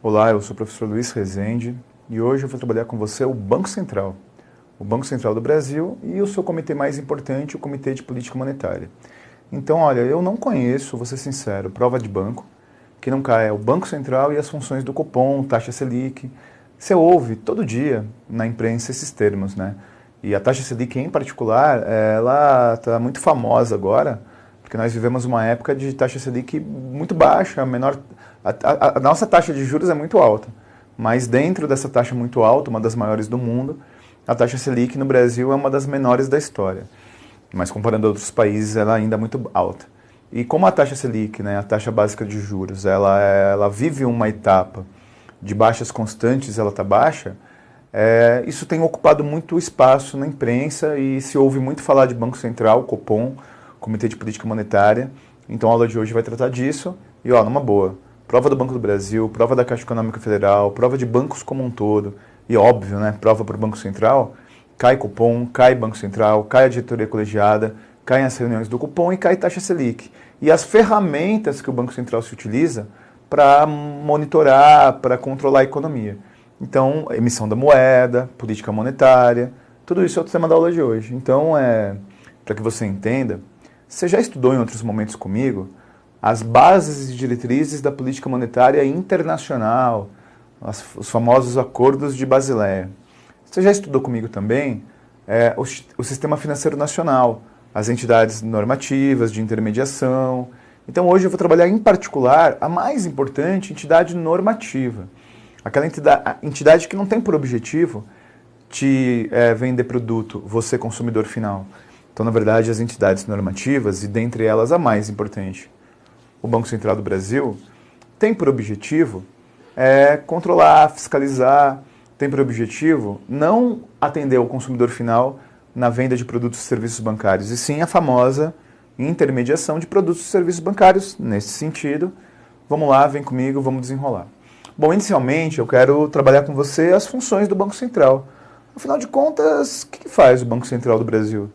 Olá, eu sou o professor Luiz Rezende e hoje eu vou trabalhar com você o Banco Central do Brasil e o seu comitê mais importante, o Comitê de Política Monetária. Então, olha, eu não conheço, vou ser sincero, prova de banco, que não cai é o Banco Central e as funções do Copom, taxa Selic. Você ouve todo dia na imprensa esses termos, né? E a taxa Selic em particular, ela está muito famosa agora, porque nós vivemos uma época de taxa Selic muito baixa, a nossa taxa de juros é muito alta, mas dentro dessa taxa muito alta, uma das maiores do mundo, a taxa Selic no Brasil é uma das menores da história, mas comparando a outros países ela ainda é muito alta. E como a taxa Selic, né, a taxa básica de juros, ela vive uma etapa de baixas constantes, ela está baixa, isso tem ocupado muito espaço na imprensa e se ouve muito falar de Banco Central, Copom, Comitê de Política Monetária. Então a aula de hoje vai tratar disso e, numa boa, prova do Banco do Brasil, prova da Caixa Econômica Federal, prova de bancos como um todo e, óbvio, né, prova para o Banco Central, cai Copom, cai Banco Central, cai a diretoria colegiada, caem as reuniões do Copom e cai taxa Selic. E as ferramentas que o Banco Central se utiliza para monitorar, para controlar a economia. Então, emissão da moeda, política monetária, tudo isso é o tema da aula de hoje. Então, para que você entenda, você já estudou em outros momentos comigo as bases e diretrizes da política monetária internacional, os famosos acordos de Basileia. Você já estudou comigo também o sistema financeiro nacional, as entidades normativas de intermediação. Então hoje eu vou trabalhar em particular a mais importante entidade normativa. Aquela entidade que não tem por objetivo te vender produto, você consumidor final. Então, na verdade, as entidades normativas, e dentre elas a mais importante, o Banco Central do Brasil, tem por objetivo controlar, fiscalizar, tem por objetivo não atender o consumidor final na venda de produtos e serviços bancários, e sim a famosa intermediação de produtos e serviços bancários. Nesse sentido, vamos lá, vem comigo, vamos desenrolar. Bom, inicialmente eu quero trabalhar com você as funções do Banco Central. Afinal de contas, o que faz o Banco Central do Brasil?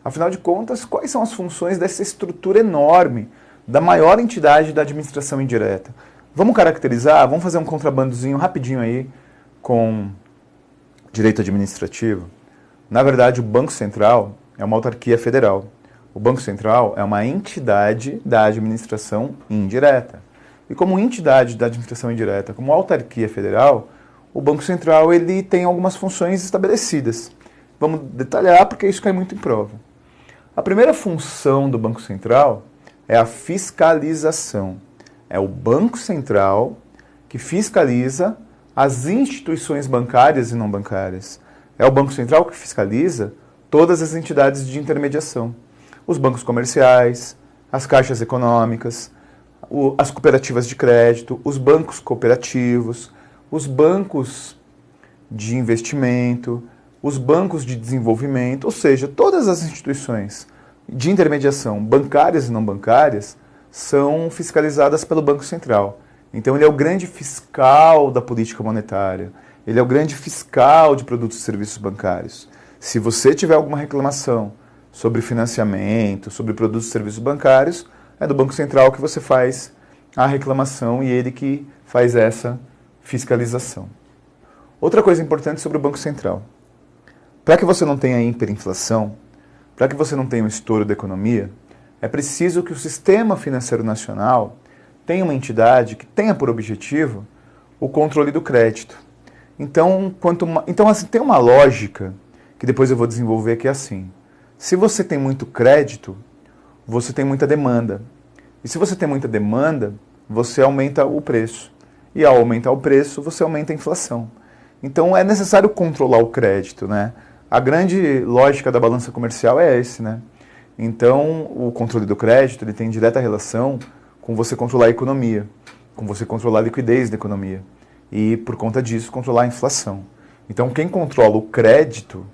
Afinal de contas, quais são as funções dessa estrutura enorme da maior entidade da administração indireta? Vamos caracterizar, vamos fazer um contrabandozinho rapidinho aí com direito administrativo. Na verdade, o Banco Central é uma autarquia federal. O Banco Central é uma entidade da administração indireta. E como entidade da administração indireta, como autarquia federal, o Banco Central ele tem algumas funções estabelecidas. Vamos detalhar porque isso cai muito em prova. A primeira função do Banco Central é a fiscalização. É o Banco Central que fiscaliza as instituições bancárias e não bancárias. É o Banco Central que fiscaliza todas as entidades de intermediação. Os bancos comerciais, as caixas econômicas, as cooperativas de crédito, os bancos cooperativos, os bancos de investimento, os bancos de desenvolvimento, ou seja, todas as instituições de intermediação, bancárias e não bancárias, são fiscalizadas pelo Banco Central. Então ele é o grande fiscal da política monetária, ele é o grande fiscal de produtos e serviços bancários. Se você tiver alguma reclamação sobre financiamento, sobre produtos e serviços bancários, é do Banco Central que você faz a reclamação e ele que faz essa fiscalização. Outra coisa importante sobre o Banco Central. Para que você não tenha hiperinflação, para que você não tenha um estouro da economia, é preciso que o sistema financeiro nacional tenha uma entidade que tenha por objetivo o controle do crédito. Então assim, tem uma lógica que depois eu vou desenvolver que é assim. Se você tem muito crédito, você tem muita demanda. E se você tem muita demanda, você aumenta o preço. E ao aumentar o preço, você aumenta a inflação. Então é necessário controlar o crédito, né? A grande lógica da balança comercial é esse, né? Então o controle do crédito ele tem direta relação com você controlar a economia, com você controlar a liquidez da economia. E por conta disso, controlar a inflação. Então quem controla o crédito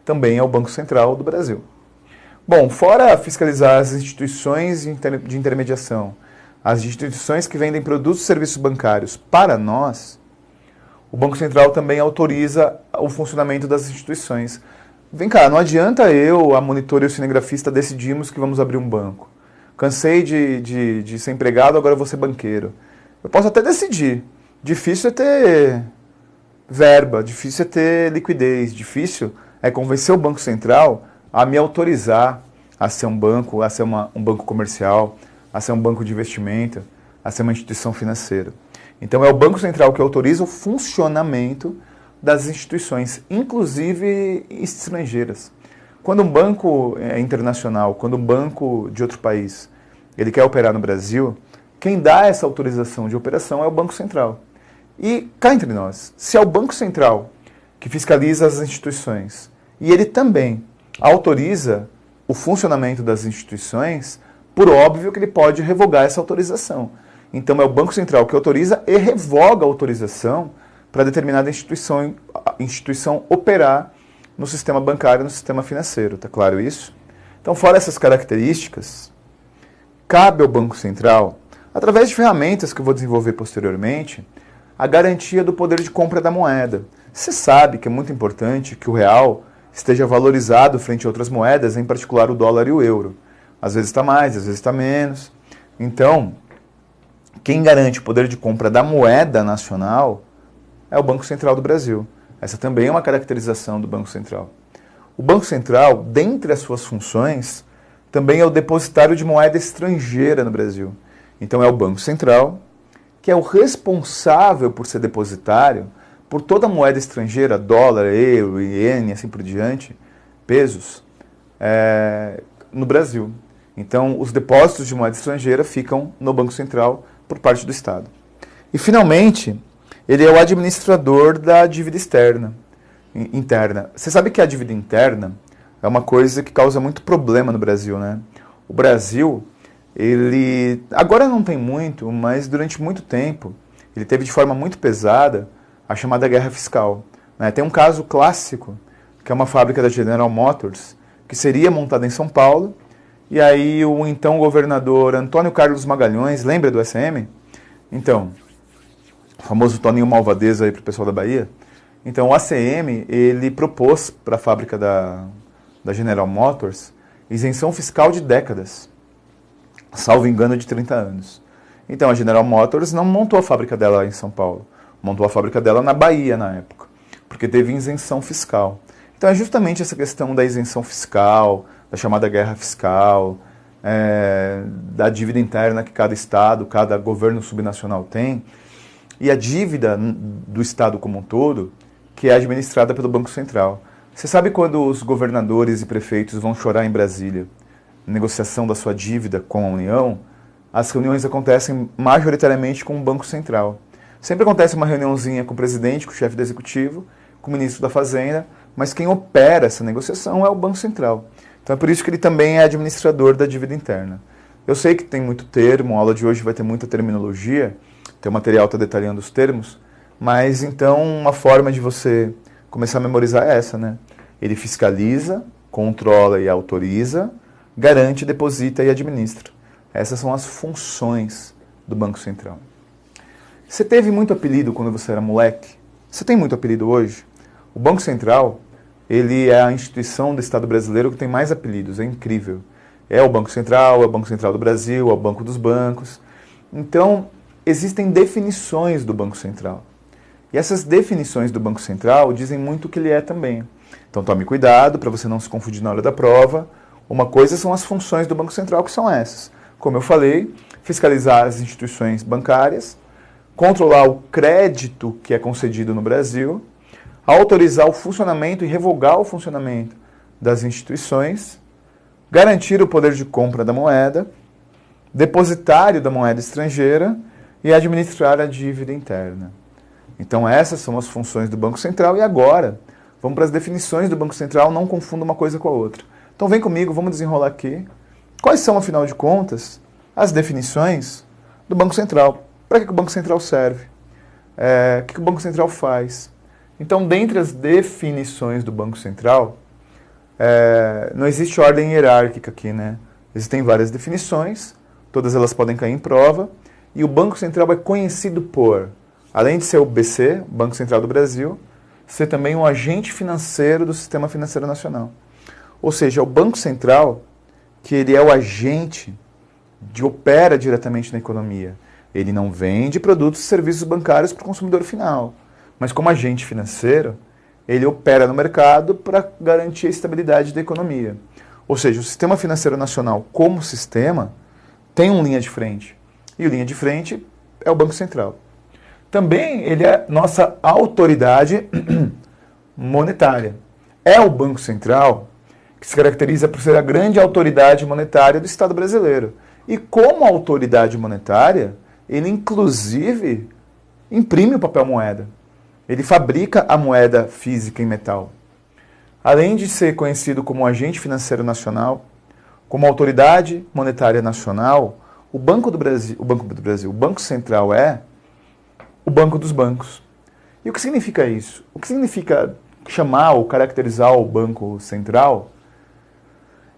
também é o Banco Central do Brasil. Bom, fora fiscalizar as instituições de intermediação, as instituições que vendem produtos e serviços bancários para nós, o Banco Central também autoriza o funcionamento das instituições. Vem cá, não adianta eu, a monitora e o cinegrafista decidimos que vamos abrir um banco. Cansei de ser empregado, agora vou ser banqueiro. Eu posso até decidir, Difícil é ter verba, difícil é ter liquidez, difícil é convencer o Banco Central a me autorizar a ser um banco, a ser um banco comercial, a ser um banco de investimento, a ser uma instituição financeira. Então é o Banco Central que autoriza o funcionamento das instituições, inclusive estrangeiras. Quando um banco internacional, quando um banco de outro país, ele quer operar no Brasil, quem dá essa autorização de operação é o Banco Central. E cá entre nós, se é o Banco Central que fiscaliza as instituições e ele também autoriza o funcionamento das instituições, por óbvio que ele pode revogar essa autorização. Então é o Banco Central que autoriza e revoga a autorização para determinada instituição operar no sistema bancário, no sistema financeiro. Está claro isso? Então, fora essas características, cabe ao Banco Central, através de ferramentas que eu vou desenvolver posteriormente, a garantia do poder de compra da moeda. Você sabe que é muito importante que o real esteja valorizado frente a outras moedas, em particular o dólar e o euro. Às vezes está mais, às vezes está menos. Então, quem garante o poder de compra da moeda nacional é o Banco Central do Brasil. Essa também é uma caracterização do Banco Central. O Banco Central, dentre as suas funções, também é o depositário de moeda estrangeira no Brasil. Então é o Banco Central que é o responsável por ser depositário por toda a moeda estrangeira, dólar, euro, iene, assim por diante, pesos, no Brasil. Então os depósitos de moeda estrangeira ficam no Banco Central por parte do Estado. E finalmente, ele é o administrador da dívida interna. Você sabe que a dívida interna é uma coisa que causa muito problema no Brasil, né? O Brasil, ele agora não tem muito, mas durante muito tempo, ele teve de forma muito pesada a chamada guerra fiscal, né? Tem um caso clássico, que é uma fábrica da General Motors, que seria montada em São Paulo, e aí o então governador Antônio Carlos Magalhães, lembra do SM? Então, o famoso Toninho Malvadeza aí para o pessoal da Bahia. Então o ACM, ele propôs para a fábrica da General Motors isenção fiscal de décadas, salvo engano de 30 anos. Então a General Motors não montou a fábrica dela em São Paulo, montou a fábrica dela na Bahia na época, porque teve isenção fiscal. Então é justamente essa questão da isenção fiscal, da chamada guerra fiscal, da dívida interna que cada estado, cada governo subnacional tem, e a dívida do Estado como um todo, que é administrada pelo Banco Central. Você sabe quando os governadores e prefeitos vão chorar em Brasília, negociação da sua dívida com a União, as reuniões acontecem majoritariamente com o Banco Central. Sempre acontece uma reuniãozinha com o presidente, com o chefe do executivo, com o ministro da Fazenda, mas quem opera essa negociação é o Banco Central. Então é por isso que ele também é administrador da dívida interna. Eu sei que tem muito termo, a aula de hoje vai ter muita terminologia, teu material está detalhando os termos, mas então uma forma de você começar a memorizar é essa, né? Ele fiscaliza, controla e autoriza, garante, deposita e administra. Essas são as funções do Banco Central. Você teve muito apelido quando você era moleque? Você tem muito apelido hoje? O Banco Central, ele é a instituição do Estado brasileiro que tem mais apelidos, é incrível. É o Banco Central, é o Banco Central do Brasil, é o Banco dos Bancos. Então, existem definições do Banco Central. E essas definições do Banco Central dizem muito o que ele é também. Então tome cuidado para você não se confundir na hora da prova. Uma coisa são as funções do Banco Central, que são essas. Como eu falei, fiscalizar as instituições bancárias, controlar o crédito que é concedido no Brasil, autorizar o funcionamento e revogar o funcionamento das instituições, garantir o poder de compra da moeda, depositário da moeda estrangeira e administrar a dívida interna. Então essas são as funções do Banco Central e agora vamos para as definições do Banco Central, não confunda uma coisa com a outra. Então vem comigo, vamos desenrolar aqui. Quais são, afinal de contas, as definições do Banco Central? Para que o Banco Central serve? O que o Banco Central faz? Então, dentre as definições do Banco Central, não existe ordem hierárquica aqui, né? Existem várias definições, todas elas podem cair em prova, e o Banco Central é conhecido por, além de ser o BC, Banco Central do Brasil, ser também um agente financeiro do Sistema Financeiro Nacional. Ou seja, o Banco Central, que ele é o agente que opera diretamente na economia, Ele não vende produtos e serviços bancários para o consumidor final. Mas como agente financeiro, ele opera no mercado para garantir a estabilidade da economia. Ou seja, o sistema financeiro nacional como sistema tem uma linha de frente. E a linha de frente é o Banco Central. Também ele é nossa autoridade monetária. É o Banco Central que se caracteriza por ser a grande autoridade monetária do Estado brasileiro. E como autoridade monetária, ele inclusive imprime o papel moeda. Ele fabrica a moeda física em metal. Além de ser conhecido como agente financeiro nacional, como autoridade monetária nacional, o Banco Central é o banco dos bancos. E o que significa isso? O que significa chamar ou caracterizar o Banco Central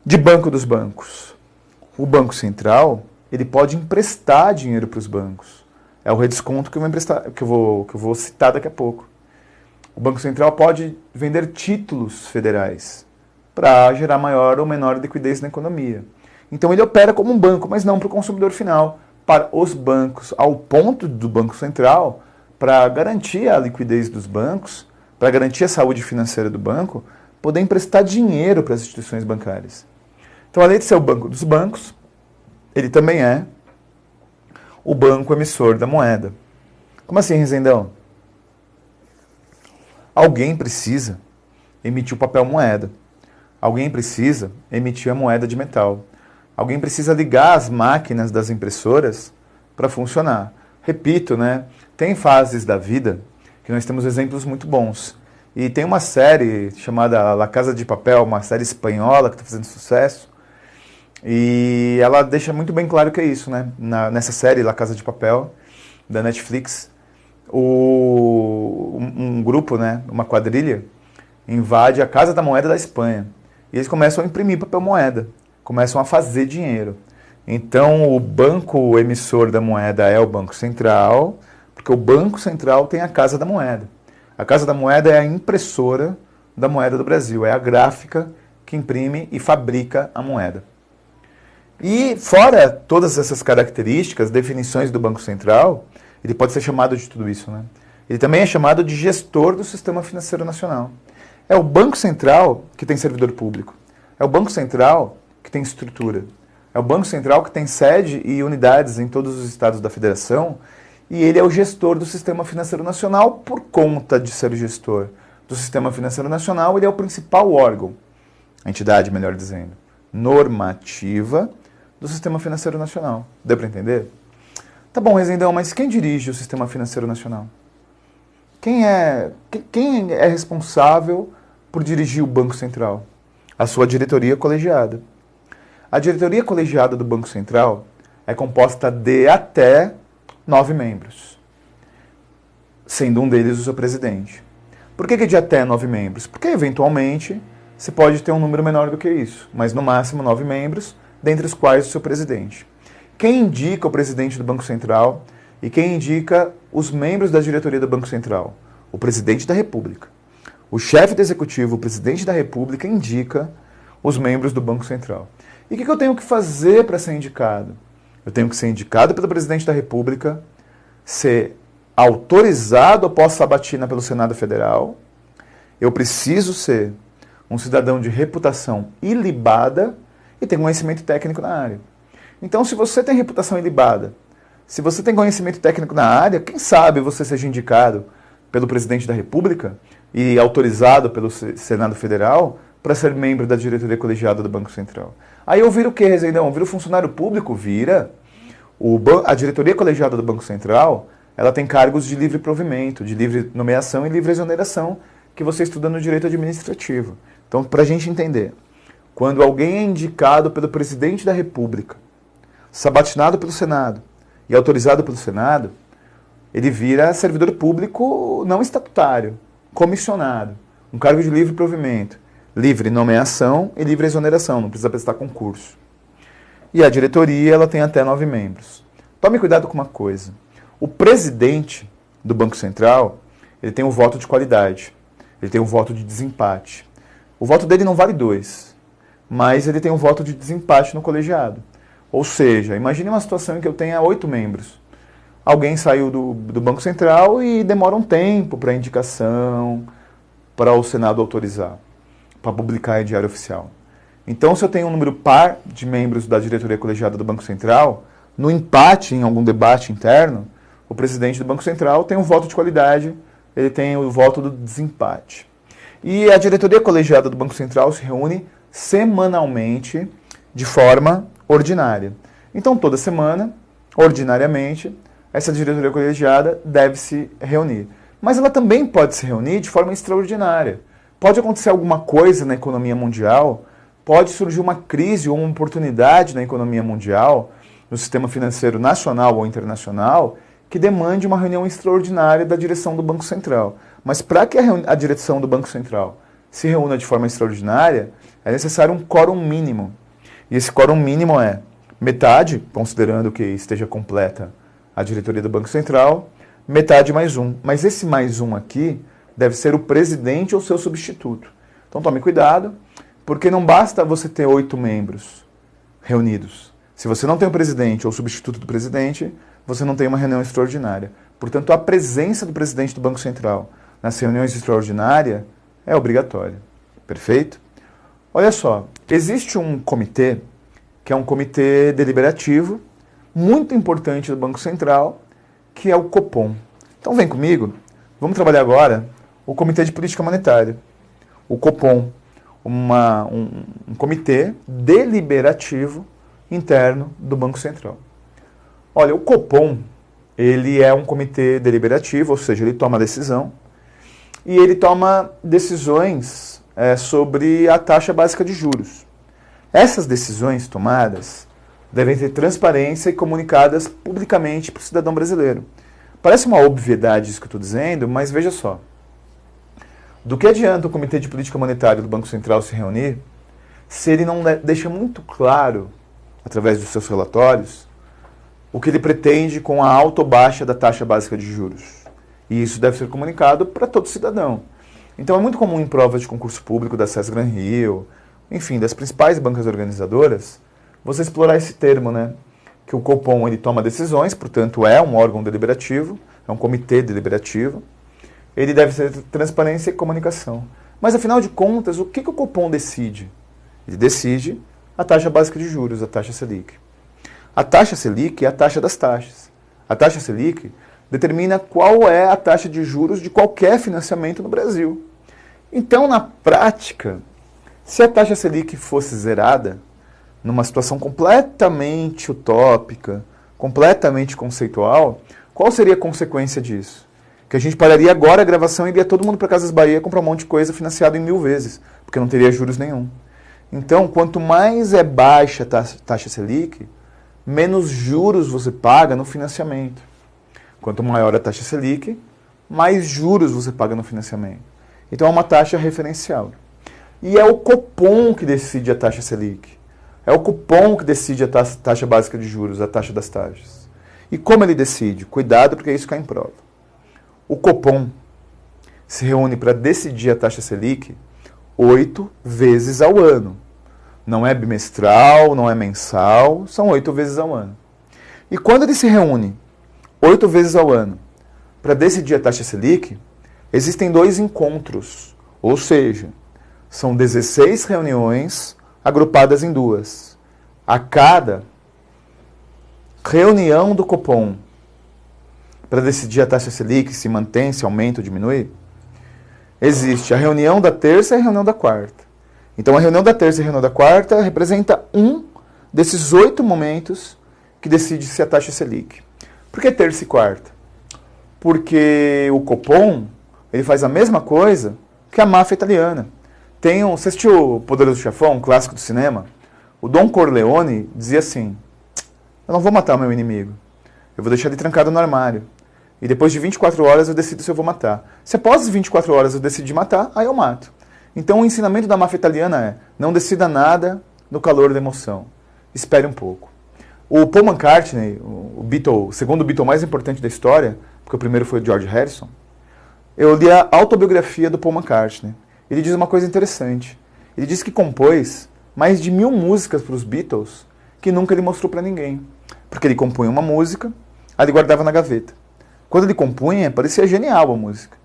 de banco dos bancos? O Banco Central, ele pode emprestar dinheiro para os bancos. É o redesconto que eu vou citar daqui a pouco. O Banco Central pode vender títulos federais para gerar maior ou menor liquidez na economia. Então ele opera como um banco, mas não para o consumidor final, para os bancos, ao ponto do Banco Central, para garantir a liquidez dos bancos, para garantir a saúde financeira do banco, poder emprestar dinheiro para as instituições bancárias. Então, além de ser o banco dos bancos, ele também é o banco emissor da moeda. Como assim, Rezendão? Alguém precisa emitir o papel moeda. Alguém precisa emitir a moeda de metal. Alguém precisa ligar as máquinas das impressoras para funcionar. Repito, né? Tem fases da vida que nós temos exemplos muito bons. E tem uma série chamada La Casa de Papel, uma série espanhola que está fazendo sucesso. E ela deixa muito bem claro que é isso, né? Nessa série La Casa de Papel, da Netflix, um grupo, né? Uma quadrilha, invade a Casa da Moeda da Espanha. E eles começam a imprimir papel moeda, começam a fazer dinheiro. Então, o banco emissor da moeda é o Banco Central, porque o Banco Central tem a Casa da Moeda. A Casa da Moeda é a impressora da moeda do Brasil, é a gráfica que imprime e fabrica a moeda. E fora todas essas características, definições do Banco Central, ele pode ser chamado de tudo isso, né? Ele também é chamado de gestor do sistema financeiro nacional. É o Banco Central que tem servidor público. É o Banco Central que tem estrutura. É o Banco Central que tem sede e unidades em todos os estados da federação, e ele é o gestor do sistema financeiro nacional por conta de ser o gestor do sistema financeiro nacional. Ele é o principal órgão, a entidade, melhor dizendo, normativa do sistema financeiro nacional. Deu para entender? Tá bom, Rezendão, mas quem dirige o sistema financeiro nacional? Quem é responsável por dirigir o Banco Central? A sua diretoria colegiada. A diretoria colegiada do Banco Central é composta de até 9 membros, sendo um deles o seu presidente. Por que de até 9 membros? Porque, eventualmente, você pode ter um número menor do que isso, mas no máximo 9 membros, dentre os quais o seu presidente. Quem indica o presidente do Banco Central e quem indica os membros da diretoria do Banco Central? O presidente da República. O chefe do executivo, o presidente da República, indica os membros do Banco Central. E o que eu tenho que fazer para ser indicado? Eu tenho que ser indicado pelo presidente da República, ser autorizado após sabatina pelo Senado Federal. Eu preciso ser um cidadão de reputação ilibada e ter conhecimento técnico na área. Então, se você tem reputação ilibada, se você tem conhecimento técnico na área, quem sabe você seja indicado pelo presidente da República e autorizado pelo Senado Federal para ser membro da diretoria colegiada do Banco Central. Aí eu viro o quê, Rezendão? Vira o funcionário público? Vira. A diretoria colegiada do Banco Central, ela tem cargos de livre provimento, de livre nomeação e livre exoneração, que você estuda no direito administrativo. Então, para a gente entender, quando alguém é indicado pelo presidente da República, sabatinado pelo Senado e autorizado pelo Senado, ele vira servidor público não estatutário, comissionado, um cargo de livre provimento, livre nomeação e livre exoneração, não precisa prestar concurso. E a diretoria, ela tem até 9 membros. Tome cuidado com uma coisa. O presidente do Banco Central, ele tem um voto de qualidade. Ele tem um voto de desempate. O voto dele não vale 2, mas ele tem um voto de desempate no colegiado. Ou seja, imagine uma situação em que eu tenha 8 membros. alguém saiu do Banco Central e demora um tempo para a indicação, para o Senado autorizar, para publicar em Diário Oficial. Então, se eu tenho um número par de membros da diretoria colegiada do Banco Central, no empate em algum debate interno, o presidente do Banco Central tem um voto de qualidade, ele tem o voto do desempate. E a diretoria colegiada do Banco Central se reúne semanalmente de forma ordinária. Então, toda semana, ordinariamente, essa diretoria colegiada deve se reunir. Mas ela também pode se reunir de forma extraordinária. Pode acontecer alguma coisa na economia mundial, pode surgir uma crise ou uma oportunidade na economia mundial, no sistema financeiro nacional ou internacional, que demande uma reunião extraordinária da direção do Banco Central. Mas para que a direção do Banco Central se reúna de forma extraordinária, é necessário um quórum mínimo. E esse quórum mínimo é metade, considerando que esteja completa a diretoria do Banco Central, metade mais um. Mas esse mais um aqui deve ser o presidente ou seu substituto. Então tome cuidado, porque não basta você ter 8 membros reunidos. Se você não tem o presidente ou o substituto do presidente, você não tem uma reunião extraordinária. Portanto, a presença do presidente do Banco Central nas reuniões extraordinárias é obrigatória. Perfeito? Olha só, existe um comitê, que é um comitê deliberativo, muito importante do Banco Central, que é o Copom. Então vem comigo, vamos trabalhar agora o Comitê de Política Monetária, o Copom, um comitê deliberativo interno do Banco Central. Olha, o Copom, ele é um comitê deliberativo, ou seja, ele toma decisão, e ele toma decisões sobre a taxa básica de juros. Essas decisões tomadas devem ter transparência e comunicadas publicamente para o cidadão brasileiro. Parece uma obviedade isso que eu estou dizendo, mas veja só. Do que adianta o Comitê de Política Monetária do Banco Central se reunir se ele não deixa muito claro, através dos seus relatórios, o que ele pretende com a alta ou baixa da taxa básica de juros? E isso deve ser comunicado para todo cidadão. Então é muito comum em provas de concurso público da SES Gran Rio, enfim, das principais bancas organizadoras, você explorar esse termo, né? Que o Copom ele toma decisões, portanto é um órgão deliberativo, é um comitê deliberativo. Ele deve ser transparência e comunicação. Mas afinal de contas, o que o Copom decide? Ele decide a taxa básica de juros, a taxa Selic. A taxa Selic é a taxa das taxas. A taxa Selic determina qual é a taxa de juros de qualquer financiamento no Brasil. Então, na prática, se a taxa Selic fosse zerada, numa situação completamente utópica, completamente conceitual, qual seria a consequência disso? Que a gente pararia agora a gravação e iria todo mundo para Casas Bahia comprar um monte de coisa financiado em 1000 vezes, porque não teria juros nenhum. Então, quanto mais é baixa a taxa Selic, menos juros você paga no financiamento. Quanto maior a taxa Selic, mais juros você paga no financiamento. Então é uma taxa referencial. E é o Copom que decide a taxa Selic. É o Copom que decide a taxa básica de juros, a taxa das taxas. E como ele decide? Cuidado, porque isso cai em prova. O Copom se reúne para decidir a taxa Selic 8 vezes ao ano. Não é bimestral, não é mensal, são 8 vezes ao ano. E quando ele se reúne 8 vezes ao ano para decidir a taxa Selic, existem 2 encontros, ou seja, são 16 reuniões agrupadas em 2. A cada reunião do Copom para decidir a taxa Selic, se mantém, se aumenta ou diminui, existe a reunião da terça e a reunião da quarta. Então a reunião da terça e a reunião da quarta representa um desses 8 momentos que decide se a taxa Selic. Por que terça e quarta? Porque o Copom ele faz a mesma coisa que a máfia italiana. Você assistiu O Poderoso Chefão, um clássico do cinema? O Don Corleone dizia assim: eu não vou matar o meu inimigo, eu vou deixar ele trancado no armário. E depois de 24 horas eu decido se eu vou matar. Se após as 24 horas eu decidir matar, aí eu mato. Então o ensinamento da máfia italiana é: não decida nada no calor da emoção. Espere um pouco. O Paul McCartney, o segundo Beatle mais importante da história, porque o primeiro foi o George Harrison, eu li a autobiografia do Paul McCartney. Ele diz uma coisa interessante. Ele diz que compôs mais de 1000 músicas para os Beatles que nunca ele mostrou para ninguém. Porque ele compunha uma música, Aí ele guardava na gaveta. Quando ele compunha, parecia genial a música.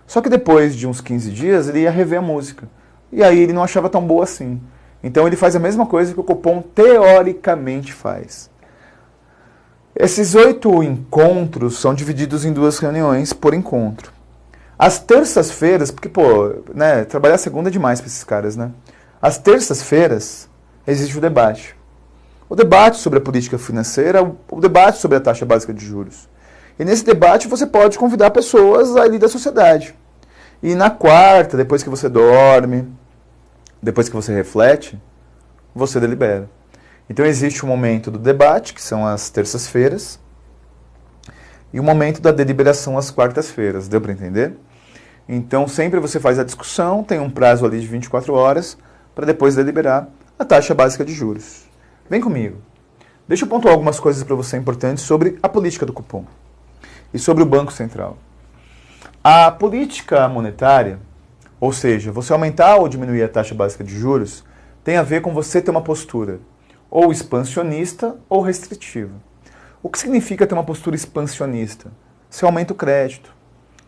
Só que depois de uns 15 dias, ele ia rever a música. E aí ele não achava tão boa assim. Então ele faz a mesma coisa que o Cupom teoricamente faz. Esses 8 encontros são divididos em 2 reuniões por encontro. Às terças-feiras, porque, né, trabalhar segunda é demais para esses caras, né? Às terças-feiras existe o debate. O debate sobre a política financeira, o debate sobre a taxa básica de juros. E nesse debate você pode convidar pessoas ali da sociedade. E na quarta, depois que você dorme, depois que você reflete, você delibera. Então existe o momento do debate, que são as terças-feiras, e o momento da deliberação às quartas-feiras. Deu para entender? Então sempre você faz a discussão, tem um prazo ali de 24 horas, para depois deliberar a taxa básica de juros. Vem comigo. Deixa eu pontuar algumas coisas para você importantes sobre a política do Cupom e sobre o Banco Central. A política monetária, ou seja, você aumentar ou diminuir a taxa básica de juros, tem a ver com você ter uma postura ou expansionista ou restritiva. O que significa ter uma postura expansionista? Você aumenta o crédito,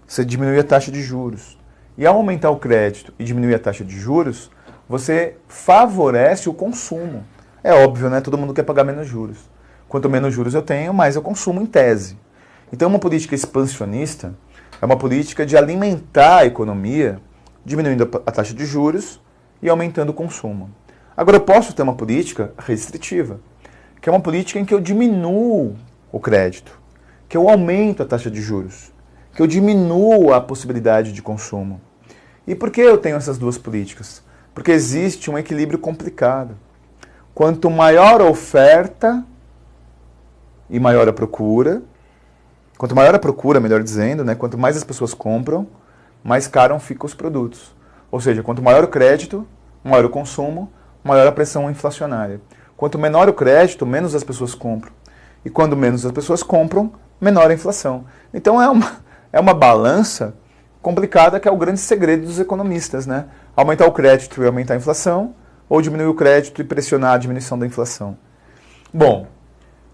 você diminui a taxa de juros. E ao aumentar o crédito e diminuir a taxa de juros, você favorece o consumo. É óbvio, né? Todo mundo quer pagar menos juros. Quanto menos juros eu tenho, mais eu consumo em tese. Então uma política expansionista é uma política de alimentar a economia, diminuindo a taxa de juros e aumentando o consumo. Agora eu posso ter uma política restritiva, que é uma política em que eu diminuo o crédito, que eu aumento a taxa de juros, que eu diminuo a possibilidade de consumo. E por que eu tenho essas 2 políticas? Porque existe um equilíbrio complicado. Quanto maior a oferta e maior a procura, quanto maior a procura, melhor dizendo, né, quanto mais as pessoas compram, mais caro ficam os produtos. Ou seja, quanto maior o crédito, maior o consumo, maior a pressão inflacionária. Quanto menor o crédito, menos as pessoas compram. E quando menos as pessoas compram, menor a inflação. Então é uma balança complicada que é o grande segredo dos economistas, né? Aumentar o crédito e aumentar a inflação, ou diminuir o crédito e pressionar a diminuição da inflação. Bom,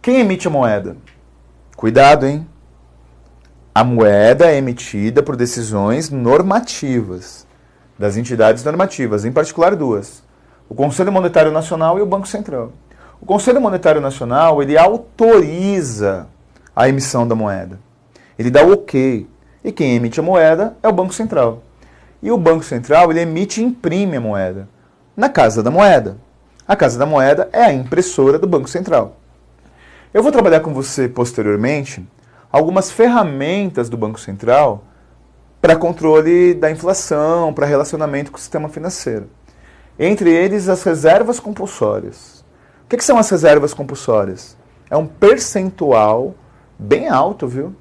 quem emite a moeda? Cuidado, hein? A moeda é emitida por decisões normativas, das entidades normativas, em particular 2. O Conselho Monetário Nacional e o Banco Central. O Conselho Monetário Nacional, ele autoriza a emissão da moeda. Ele dá o ok. E quem emite a moeda é o Banco Central. E o Banco Central, ele emite e imprime a moeda na Casa da Moeda. A Casa da Moeda é a impressora do Banco Central. Eu vou trabalhar com você posteriormente algumas ferramentas do Banco Central para controle da inflação, para relacionamento com o sistema financeiro. Entre eles, as reservas compulsórias. O que são as reservas compulsórias? É um percentual bem alto, viu?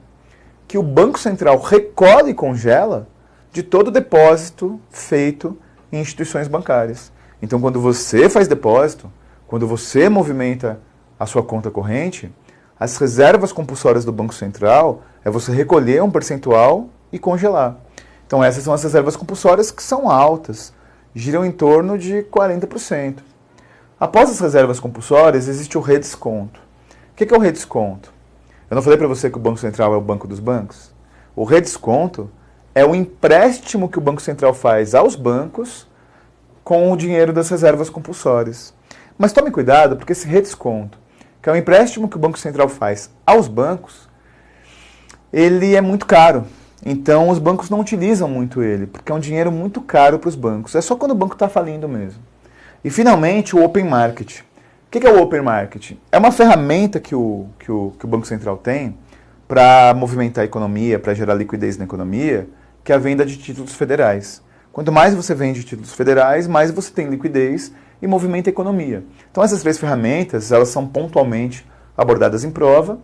Que o Banco Central recolhe e congela de todo depósito feito em instituições bancárias. Então, quando você faz depósito, quando você movimenta a sua conta corrente, as reservas compulsórias do Banco Central é você recolher um percentual e congelar. Então, essas são as reservas compulsórias que são altas, giram em torno de 40%. Após as reservas compulsórias, existe o redesconto. O que é o redesconto? Eu não falei para você que o Banco Central é o banco dos bancos? O redesconto é o empréstimo que o Banco Central faz aos bancos com o dinheiro das reservas compulsórias. Mas tome cuidado, porque esse redesconto, que é o empréstimo que o Banco Central faz aos bancos, ele é muito caro. Então os bancos não utilizam muito ele, porque é um dinheiro muito caro para os bancos. É só quando o banco está falindo mesmo. E finalmente o Open Market. O que é o Open Market? É uma ferramenta que o Banco Central tem para movimentar a economia, para gerar liquidez na economia, que é a venda de títulos federais. Quanto mais você vende títulos federais, mais você tem liquidez e movimenta a economia. Então essas 3 ferramentas, elas são pontualmente abordadas em prova.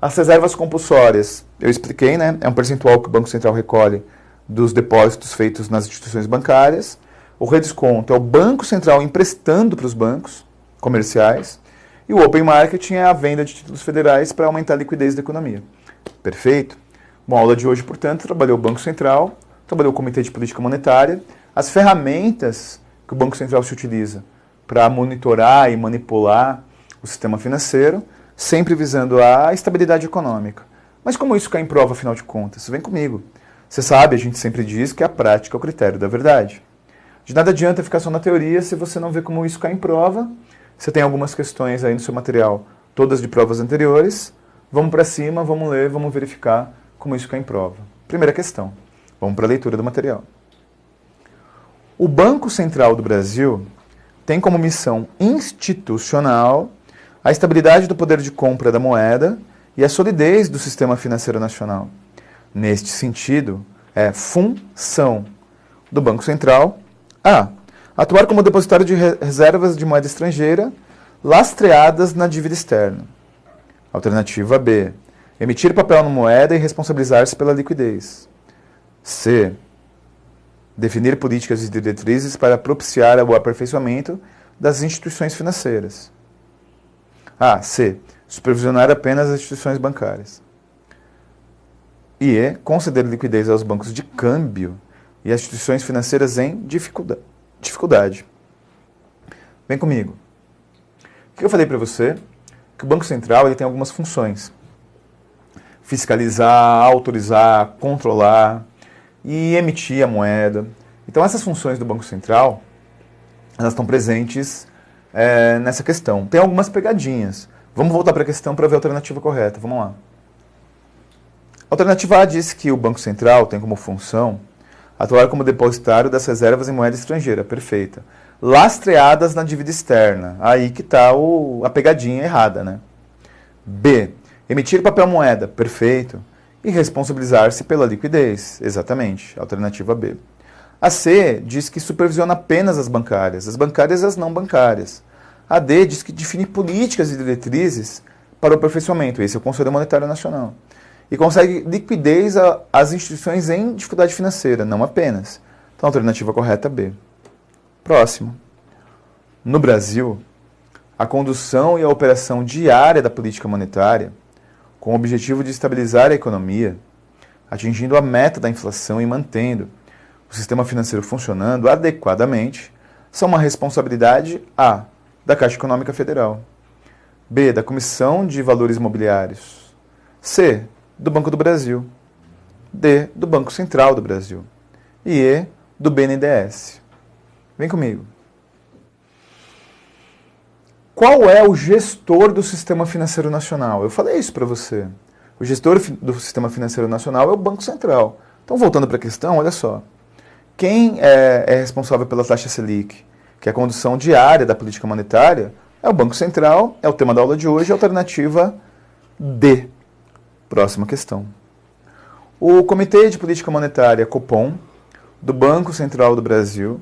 As reservas compulsórias, eu expliquei, né? É um percentual que o Banco Central recolhe dos depósitos feitos nas instituições bancárias. O redesconto é o Banco Central emprestando para os bancos comerciais. E o Open Market é a venda de títulos federais para aumentar a liquidez da economia. Perfeito? Bom, a aula de hoje, portanto, trabalhou o Banco Central, trabalhou o Comitê de Política Monetária, as ferramentas que o Banco Central se utiliza para monitorar e manipular o sistema financeiro, sempre visando a estabilidade econômica. Mas como isso cai em prova, afinal de contas? Vem comigo. Você sabe, a gente sempre diz que a prática é o critério da verdade. De nada adianta ficar só na teoria se você não vê como isso cai em prova. Você tem algumas questões aí no seu material, todas de provas anteriores. Vamos para cima, vamos ler, vamos verificar como isso cai em prova. Primeira questão. Vamos para a leitura do material. O Banco Central do Brasil tem como missão institucional a estabilidade do poder de compra da moeda e a solidez do sistema financeiro nacional. Neste sentido, é função do Banco Central a. Atuar como depositário de reservas de moeda estrangeira lastreadas na dívida externa. Alternativa B. Emitir papel na moeda e responsabilizar-se pela liquidez. C. Definir políticas e diretrizes para propiciar o aperfeiçoamento das instituições financeiras. A. C. Supervisionar apenas as instituições bancárias. E E. Conceder liquidez aos bancos de câmbio e às instituições financeiras em dificuldade. Vem comigo. O que eu falei para você? Que o Banco Central ele tem algumas funções. Fiscalizar, autorizar, controlar e emitir a moeda. Então essas funções do Banco Central, elas estão presentes nessa questão. Tem algumas pegadinhas. Vamos voltar para a questão para ver a alternativa correta. Vamos lá. A alternativa A diz que o Banco Central tem como função atuar como depositário das reservas em moeda estrangeira. Perfeita. Lastreadas na dívida externa. Aí que está a pegadinha errada, né? B. Emitir papel moeda. Perfeito. E responsabilizar-se pela liquidez. Exatamente. Alternativa B. A C diz que supervisiona apenas as bancárias e as não bancárias. A D diz que define políticas e diretrizes para o aperfeiçoamento. Esse é o Conselho Monetário Nacional. E consegue liquidez às instituições em dificuldade financeira, não apenas. Então, a alternativa correta é B. Próximo. No Brasil, a condução e a operação diária da política monetária, com o objetivo de estabilizar a economia, atingindo a meta da inflação e mantendo o sistema financeiro funcionando adequadamente, são uma responsabilidade A. da Caixa Econômica Federal, B. da Comissão de Valores Mobiliários, C. do Banco do Brasil, D. do Banco Central do Brasil e E. do BNDES. Vem comigo. Qual é o gestor do Sistema Financeiro Nacional? Eu falei isso para você. O gestor do Sistema Financeiro Nacional é o Banco Central. Então, voltando para a questão, olha só. Quem é responsável pela taxa Selic, que é a condução diária da política monetária, é o Banco Central, é o tema da aula de hoje, alternativa D. Próxima questão. O Comitê de Política Monetária, Copom, do Banco Central do Brasil,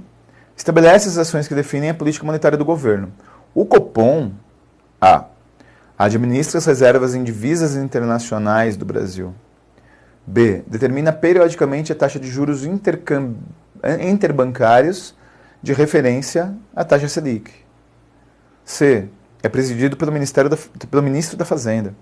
estabelece as ações que definem a política monetária do governo. O Copom, A. administra as reservas em divisas internacionais do Brasil. B. Determina periodicamente a taxa de juros interbancários de referência à taxa Selic. C. É presidido pelo Ministro da Fazenda.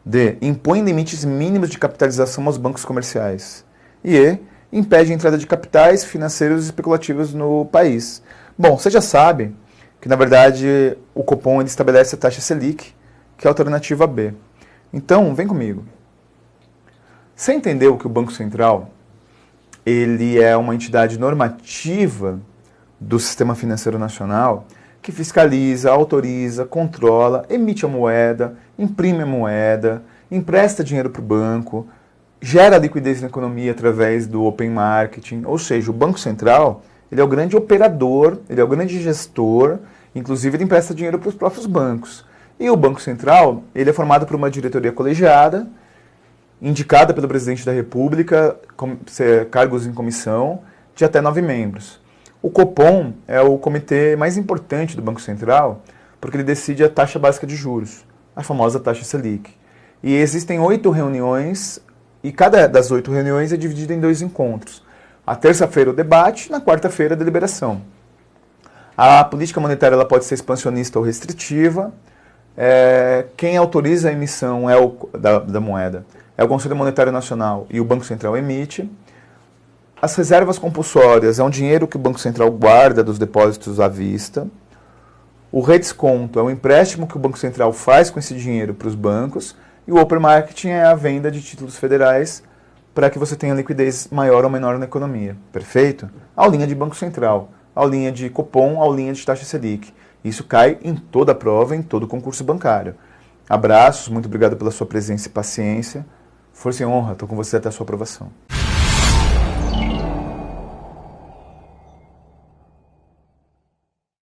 D. Impõe limites mínimos de capitalização aos bancos comerciais. E E. Impede a entrada de capitais financeiros especulativos no país. Bom, você já sabe que, na verdade, o Copom ele estabelece a taxa Selic, que é a alternativa B. Então, vem comigo. Você entendeu que o Banco Central ele é uma entidade normativa do Sistema Financeiro Nacional que fiscaliza, autoriza, controla, emite a moeda, imprime a moeda, empresta dinheiro para o banco, gera liquidez na economia através do open marketing, ou seja, o Banco Central ele é o grande operador, ele é o grande gestor, inclusive ele empresta dinheiro para os próprios bancos. E o Banco Central ele é formado por uma diretoria colegiada, indicada pelo presidente da República, cargos em comissão, de até 9 membros. O Copom é o comitê mais importante do Banco Central, porque ele decide a taxa básica de juros, a famosa taxa Selic. E existem 8 reuniões, e cada das 8 reuniões é dividida em 2 encontros. A terça-feira o debate, na quarta-feira a deliberação. A política monetária ela pode ser expansionista ou restritiva. Quem autoriza a emissão da moeda é o Conselho Monetário Nacional e o Banco Central emite. As reservas compulsórias é um dinheiro que o Banco Central guarda dos depósitos à vista. O redesconto é um empréstimo que o Banco Central faz com esse dinheiro para os bancos. E o open marketing é a venda de títulos federais para que você tenha liquidez maior ou menor na economia. Perfeito? Aulinha de Banco Central, aulinha de Copom, aulinha de taxa Selic. Isso cai em toda a prova, em todo concurso bancário. Abraços, muito obrigado pela sua presença e paciência. Força e honra, estou com você até a sua aprovação.